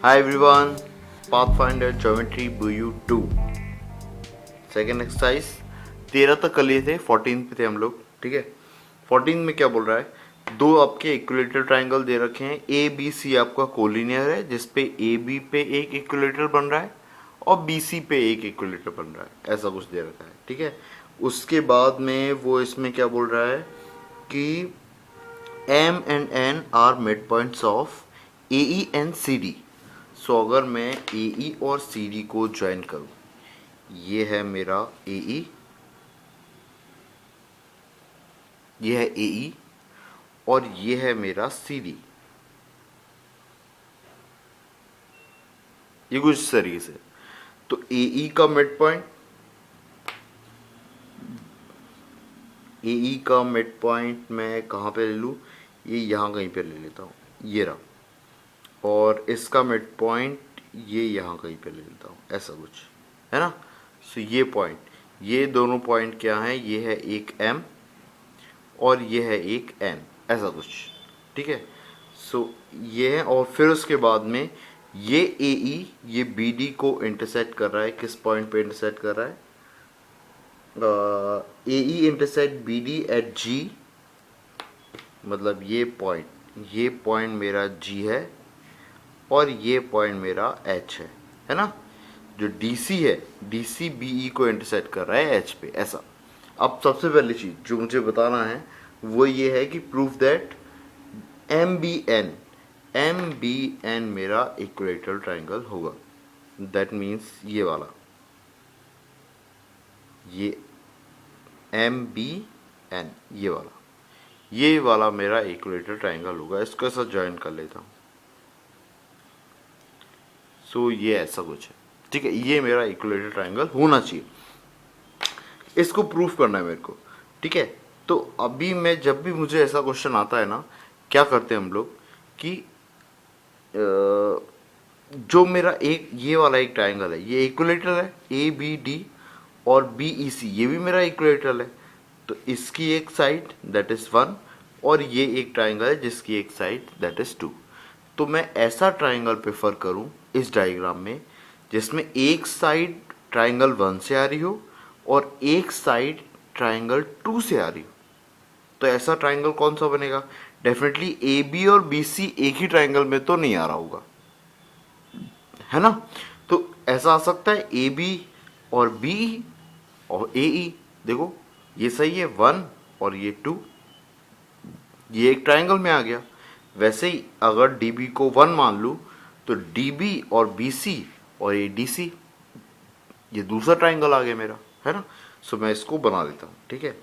Hi everyone, Pathfinder Geometry BU 2 second exercise 13 तक कर लिए थे, 14 पे थे हम लोग। ठीक है, 14 में क्या बोल रहा है, दो आपके इक्विलेटरल ट्राइंगल दे रखे हैं, ए बी सी आपका कोलिनियर है जिसपे ए बी पे एक इक्विलेटरल बन रहा है और बी सी पे एक इक्विलेटर बन रहा है, ऐसा कुछ दे रखा है। ठीक है, उसके बाद में वो इसमें क्या बोल रहा है कि M and N are mid points of A E and C D. So अगर मैं ए ई और सी डी को ज्वाइन करूं, ये है मेरा ए ई, ये है ए ई और ये है मेरा सी डी। ये कुछ इस तरीके से। तो ए ई का मिड पॉइंट, ए ई का मिड पॉइंट मैं कहाँ पे ले लूँ, ये यहाँ कहीं पे ले लेता हूँ, ये रहा। और इसका मिड पॉइंट ये यहाँ कहीं पे ले लेता हूँ, ऐसा कुछ है ना। सो ये पॉइंट, ये दोनों पॉइंट क्या हैं, ये है एक M और ये है एक N, ऐसा कुछ। ठीक है, सो ये है। और फिर उसके बाद में ये AE ये BD को इंटरसेक्ट कर रहा है, किस पॉइंट पे इंटरसेक्ट कर रहा है, AE intersect BD at G, मतलब ये पॉइंट मेरा G है और ये पॉइंट मेरा H है ना। जो DC है, DC BE को इंटरसेक्ट कर रहा है H पे, ऐसा। अब सबसे पहली चीज़ जो मुझे बताना है वो ये है कि प्रूफ दैट MBN मेरा इक्विलेटरल ट्राइंगल होगा। दैट मीन्स ये वाला, ये MBN, ये वाला मेरा इक्विलेटरल ट्राइंगल होगा। इसको ऐसा ज्वाइन कर लेता हूँ। सो ये ऐसा कुछ है। ठीक है, ये मेरा इक्विलेटरल ट्राइंगल होना चाहिए, इसको प्रूफ करना है मेरे को। ठीक है, तो अभी मैं जब भी मुझे ऐसा क्वेश्चन आता है ना, क्या करते हैं हम लोग कि जो मेरा एक ये वाला एक ट्राइंगल है, ये इक्विलेटरल है, ए बी डी और बी ई सी, ये भी मेरा इक्विलेटरल है। तो इसकी एक साइड दैट इज 1 और ये एक ट्राइंगल है जिसकी एक साइड दैट इज 2। तो मैं ऐसा ट्राइंगल प्रेफर करूं इस डायग्राम में जिसमें एक साइड ट्राइंगल 1 से आ रही हो और एक साइड ट्राइंगल 2 से आ रही हो। तो ऐसा ट्राइंगल कौन सा बनेगा, डेफिनेटली ए बी और बी सी एक ही ट्राइंगल में तो नहीं आ रहा होगा, है ना। तो ऐसा आ सकता है ए बी और बी और ए ई। देखो ये सही है, 1 और ये 2, ये एक ट्राइंगल में आ गया। वैसे ही अगर डी बी को 1 मान लूँ तो डी बी और बी सी और ये डी सी, ये दूसरा ट्राइंगल आ गया मेरा, है ना। सो मैं इसको बना देता हूँ। ठीक है,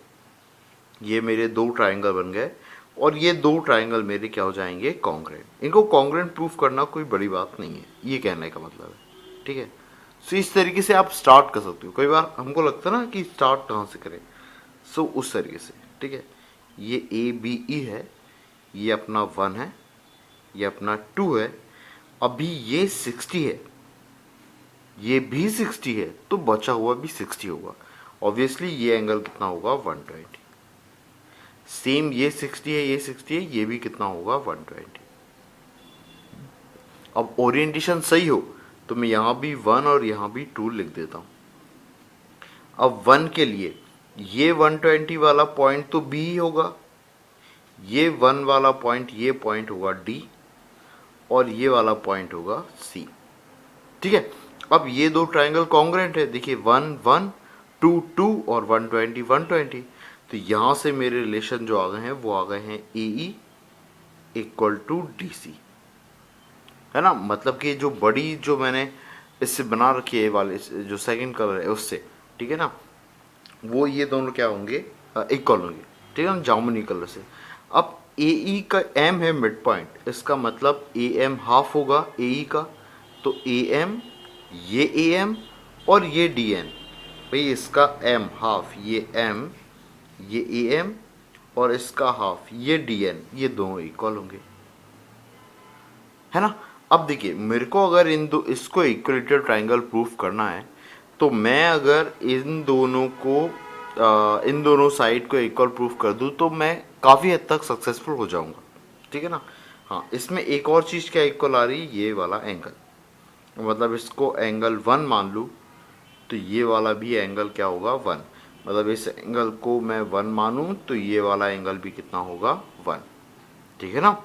ये मेरे दो ट्राइंगल बन गए और ये दो ट्राइंगल मेरे क्या हो जाएंगे, कॉन्ग्रुएंट। इनको कॉन्ग्रुएंट प्रूफ करना कोई बड़ी बात नहीं है, ये कहने का मतलब है। ठीक है, सो इस तरीके से आप स्टार्ट कर सकते हो। कई बार हमको लगता है ना कि स्टार्ट कहाँ से करें, सो उस तरीके से। ठीक है, ये ए बी ई है, ये अपना 1 है, ये अपना 2 है। अभी ये 60 है, ये भी 60 है, तो बचा हुआ भी 60 होगा। ऑब्वियसली ये एंगल कितना होगा, 120। सेम ये 60 है, ये 60 है, ये भी कितना होगा, 120। अब ओरिएंटेशन सही हो तो मैं यहाँ भी 1 और यहाँ भी 2 लिख देता हूँ। अब 1 के लिए ये 120 वाला पॉइंट तो बी ही होगा, ये 1 वाला पॉइंट, ये पॉइंट होगा डी और ये वाला पॉइंट होगा सी। ठीक है, अब ये दो ट्राइंगल कॉन्ग्रुएंट है। देखिए 1 1 2 2 और 120 120। तो यहाँ से मेरे रिलेशन जो आ गए हैं वो आ गए हैं A E equal to D C, है ना। मतलब कि जो बड़ी जो मैंने इससे बना रखी है वाले जो सेकंड कलर है उससे, ठीक है ना, वो ये दोनों क्या होंगे, इक्वल होंगे। ठीक है ना, जामुनी कलर से। अब ए ई का एम है मिड पॉइंट, इसका मतलब ए एम हाफ होगा ए ई का। तो ए एम, ये ए एम और ये डी एन, भाई इसका एम हाफ, ये एम, ये ए एम और इसका हाफ ये डी एन, ये दोनों इक्वल होंगे, है ना। अब देखिए मेरे को अगर इसको इक्विलेटरल ट्राइंगल प्रूफ करना है तो मैं अगर इन दोनों को इन दोनों साइड को इक्वल प्रूफ कर दूं तो मैं काफ़ी हद तक सक्सेसफुल हो जाऊंगा। ठीक है ना। हाँ, इसमें एक और चीज़ क्या इक्वल आ रही है, ये वाला एंगल। मतलब इसको एंगल 1 मान लूँ तो ये वाला भी एंगल क्या होगा 1। मतलब इस एंगल को मैं 1 मानूं तो ये वाला एंगल भी कितना होगा 1। ठीक है ना।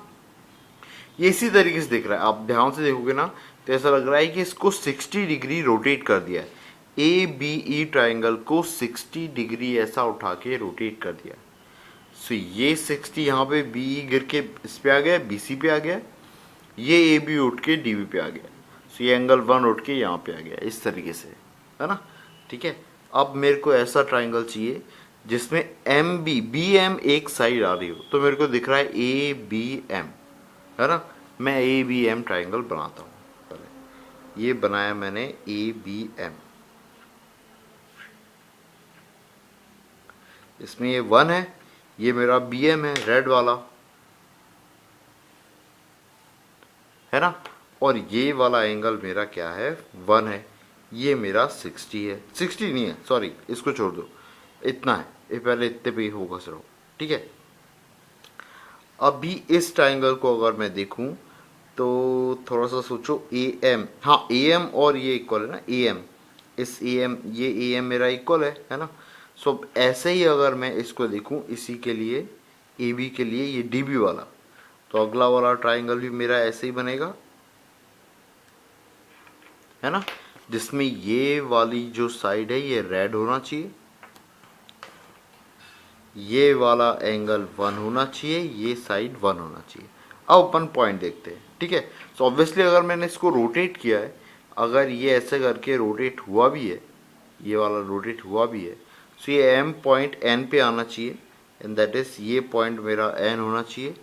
ये इसी तरीके से दिख रहा है, आप ध्यान से देखोगे ना तो ऐसा लग रहा है कि इसको 60 डिग्री रोटेट कर दिया है। ए बी ई ट्राइंगल को 60 डिग्री ऐसा उठा के रोटेट कर दिया। सो ये 60 यहाँ पे बी ई गिर के इस पे आ गया, बी सी पे आ गया, ये ए बी उठ के डी बी पे आ गया। सो ये एंगल 1 उठ के यहाँ पे आ गया, इस तरीके से, है ना। ठीक है। अब मेरे को ऐसा ट्राइंगल चाहिए जिसमें एम बी एम एक साइड आ रही हो, तो मेरे को दिख रहा है ए बी एम, है ना। मैं ए बी एम ट्राइंगल बनाता हूँ। पहले ये बनाया मैंने ए बी एम, इसमें ये 1 है, ये मेरा बी एम है रेड वाला, है ना। और ये वाला एंगल मेरा क्या है 1 है, ये मेरा 60 है, 60 नहीं है सॉरी, इसको छोड़ दो, इतना है, ये पहले इतने पे ही फोकस रहो। ठीक है। अभी इस ट्राइंगल को अगर मैं देखूं तो थोड़ा सा सोचो, ए एम, हाँ ए एम और ये इक्वल है ना, ए एम, इस ए एम, ये ए एम मेरा इक्वल है ना। सो ऐसे ही अगर मैं इसको देखूं इसी के लिए, ए बी के लिए ये डी बी वाला, तो अगला वाला ट्राइंगल भी मेरा ऐसे ही बनेगा, है ना, जिसमें ये वाली जो साइड है ये रेड होना चाहिए, ये वाला एंगल 1 होना चाहिए, ये साइड 1 होना चाहिए। अब अपन पॉइंट देखते हैं। ठीक है। सो ऑब्वियसली अगर मैंने इसको रोटेट किया है, अगर ये ऐसे करके रोटेट हुआ भी है, ये वाला रोटेट हुआ भी है, सो ये एम पॉइंट एन पे आना चाहिए, एंड दैट इज ये पॉइंट मेरा एन होना चाहिए,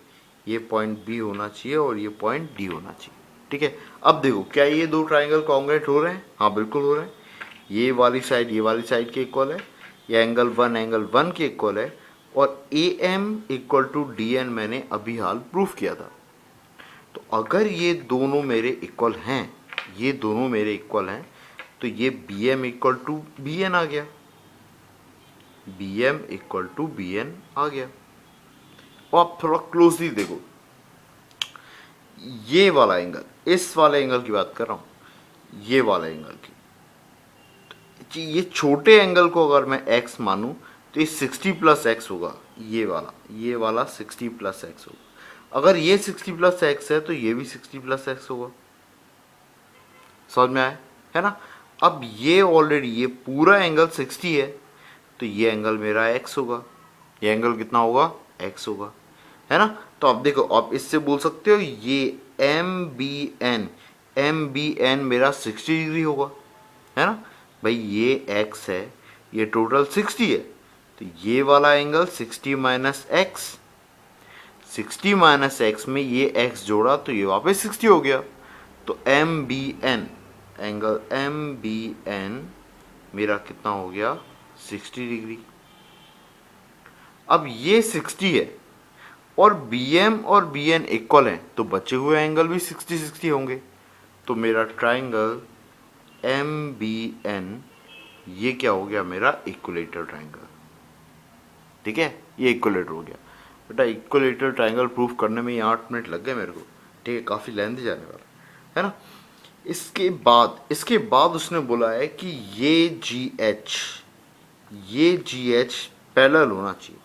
ये पॉइंट बी होना चाहिए और ये पॉइंट डी होना चाहिए। ठीक है। अब देखो क्या ये दो ट्राइंगल कॉन्ग्रुएंट हो रहे हैं? हाँ बिल्कुल हो रहे हैं। ये वाली साइड के इक्वल है, ये एंगल 1 के इक्वल है, और A M equal to D N मैंने अभी हाल प्रूफ किया था। तो अगर ये दोनों मेरे इक्वल हैं, ये दोनों मेरे इक्वल हैं, तो ये B M equal to B N आ गया, B M equal to B N आ गया। और आप थोड़ा क्लोजली देखो, ये वाला एंगल, इस वाले एंगल की बात कर रहा हूं, ये वाला एंगल की, ये छोटे एंगल को अगर मैं x मानूं तो ये 60 प्लस एक्स होगा, ये वाला 60 प्लस एक्स होगा। अगर ये 60 प्लस एक्स है तो ये भी 60 प्लस एक्स होगा। समझ में आया, है ना। अब ये ऑलरेडी ये पूरा एंगल 60 है, तो ये एंगल मेरा x होगा, ये एंगल कितना होगा x होगा, है ना। तो अब देखो, आप इससे बोल सकते हो ये एम बी एन मेरा 60 डिग्री होगा, है ना। भाई ये x है, ये टोटल 60 है, तो ये वाला angle 60 minus x, 60 minus x में ये x जोड़ा तो ये वापस 60 हो गया। तो M B N, angle M B N मेरा कितना हो गया 60 डिग्री। अब ये 60 है और बी एम और बी एन इक्वल हैं, तो बचे हुए एंगल भी 60-60 होंगे। तो मेरा ट्राइंगल एम बी एन ये क्या हो गया मेरा इक्विलेटरल ट्राइंगल। ठीक है, ये इक्विलेटर हो गया। बेटा इक्विलेटरल ट्राइंगल प्रूफ करने में 8 मिनट लग गए मेरे को। ठीक है, काफ़ी लेंथी जाने वाला है ना। इसके बाद उसने बोला है कि ये जी एच पैरेलल होना चाहिए।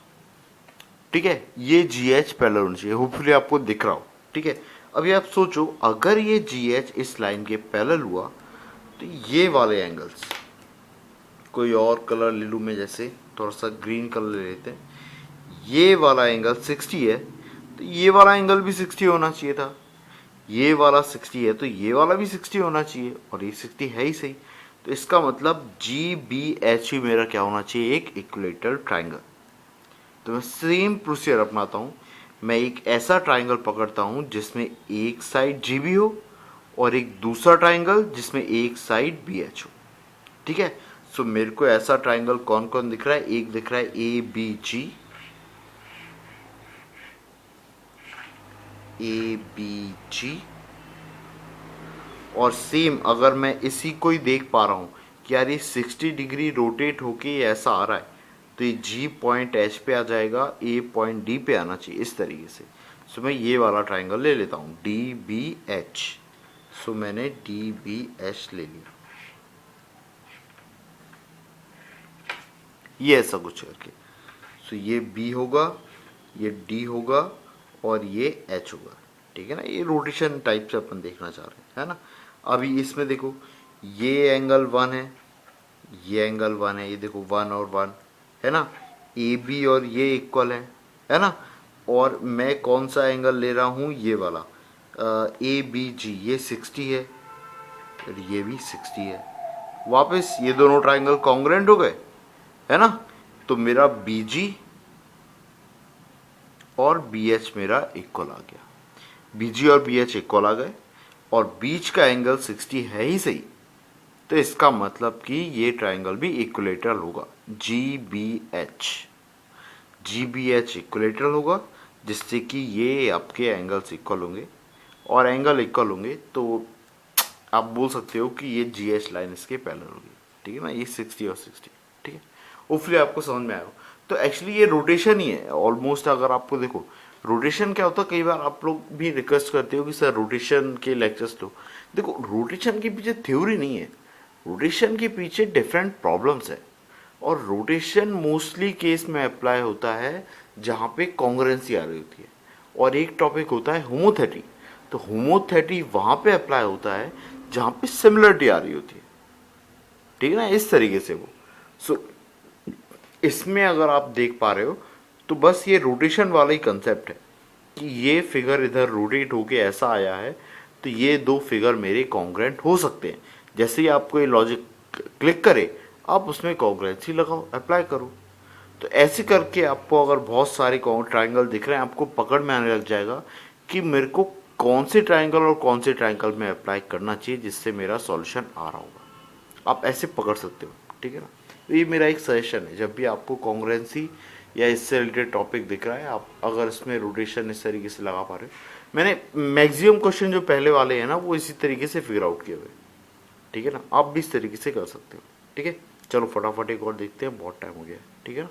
ठीक है, ये जी एच पैरेलल होना चाहिए, होपफुली आपको दिख रहा हो। ठीक है, अभी आप सोचो अगर ये जी एच इस लाइन के पैरेलल हुआ तो ये वाले एंगल्स, कोई और कलर ले लूँ मैं, जैसे थोड़ा सा ग्रीन कलर ले लेते हैं, ये वाला एंगल 60 है तो ये वाला एंगल भी 60 होना चाहिए था, ये वाला 60 है तो ये वाला भी 60 होना चाहिए, और ये 60 है ही सही। तो इसका मतलब जी बी एच भी मेरा क्या होना चाहिए, एक इक्विलेटरल ट्राइंगल। तो मैं सेम प्रोसीजर अपनाता हूँ, मैं एक ऐसा ट्राइंगल पकड़ता हूँ जिसमें एक साइड जी बी हो और एक दूसरा ट्राइंगल जिसमें एक साइड बी एच हो। ठीक है, सो मेरे को ऐसा ट्राइंगल कौन कौन दिख रहा है, एक दिख रहा है A B ji, A B जी, और सेम अगर मैं इसी को ही देख पा रहा हूँ कि यार ये 60 डिग्री रोटेट होके ये ऐसा आ रहा है, तो ये जी पॉइंट एच पे आ जाएगा, ए पॉइंट डी पे आना चाहिए, इस तरीके से। सो मैं ये वाला ट्राइंगल ले लेता हूँ डी बी एच। सो मैंने डी बी एच ले लिया, ये ऐसा कुछ करके। सो ये बी होगा, ये डी होगा और ये एच होगा, ठीक है ना। ये रोटेशन टाइप से अपन देखना चाह रहे हैं, है ना। अभी इसमें देखो, ये एंगल 1 है, ये एंगल 1 है, ये देखो 1 और 1 है ना। ए बी और ये इक्वल है ना। और मैं कौन सा एंगल ले रहा हूँ, ये वाला ए बी जी, ये 60 है और ये भी 60 है। वापस ये दोनों ट्राइंगल कॉन्ग्रुएंट हो गए, है ना। तो मेरा बी जी और बी एच मेरा इक्वल आ गया, बी जी और बी एच इक्वल आ गए और बीच का एंगल 60 है ही सही। तो इसका मतलब कि ये ट्राइंगल भी इक्विलेटरल होगा, जी बी एच इक्विलेटरल होगा, जिससे कि ये आपके एंगल्स इक्वल होंगे। और एंगल इक्वल होंगे तो आप बोल सकते हो कि ये जी एच लाइन इसके पैरेलल होगी, ठीक है ना। ये 60 और 60, ठीक है। होपफुली आपको समझ में आया हो। तो एक्चुअली ये रोटेशन ही है ऑलमोस्ट। अगर आपको देखो रोटेशन क्या होता है, कई बार आप लोग भी रिक्वेस्ट करते हो कि सर रोटेशन के लेक्चर्स लो। देखो रोटेशन के पीछे थ्योरी नहीं है, रोटेशन के पीछे डिफरेंट प्रॉब्लम्स है। और रोटेशन मोस्टली केस में अप्लाई होता है जहाँ पे कॉन्ग्रुएंसी आ रही होती है। और एक टॉपिक होता है होमोथेटी, तो होमोथेटी वहाँ पे अप्लाई होता है जहाँ पे सिमिलरिटी आ रही होती है, ठीक है ना। इस तरीके से वो इसमें अगर आप देख पा रहे हो तो बस ये रोटेशन वाला ही कंसेप्ट है कि ये फिगर इधर रोटेट होके ऐसा आया है, तो ये दो फिगर मेरे कॉन्ग्रुएंट हो सकते हैं। जैसे ही आपको ये लॉजिक क्लिक करे, आप उसमें कॉन्ग्रुएंसी लगाओ, अप्लाई करो। तो ऐसे करके आपको अगर बहुत सारे ट्राइंगल दिख रहे हैं, आपको पकड़ में आने लग जाएगा कि मेरे को कौन से ट्राइंगल और कौन से ट्राइंगल में अप्लाई करना चाहिए जिससे मेरा सॉल्यूशन आ रहा होगा। आप ऐसे पकड़ सकते हो, ठीक है ना। तो ये मेरा एक सजेशन है, जब भी आपको कॉन्ग्रुएंसी या इससे रिलेटेड टॉपिक दिख रहा है, आप अगर इसमें रोटेशन इस तरीके से लगा पा रहे हो। मैंने मैक्सिमम क्वेश्चन जो पहले वाले हैं ना, वो इसी तरीके से फिगर आउट किए हुए, ठीक है ना। आप भी इस तरीके से कर सकते हो, ठीक है। चलो फटाफट एक और देखते हैं, बहुत टाइम हो गया है, ठीक है ना।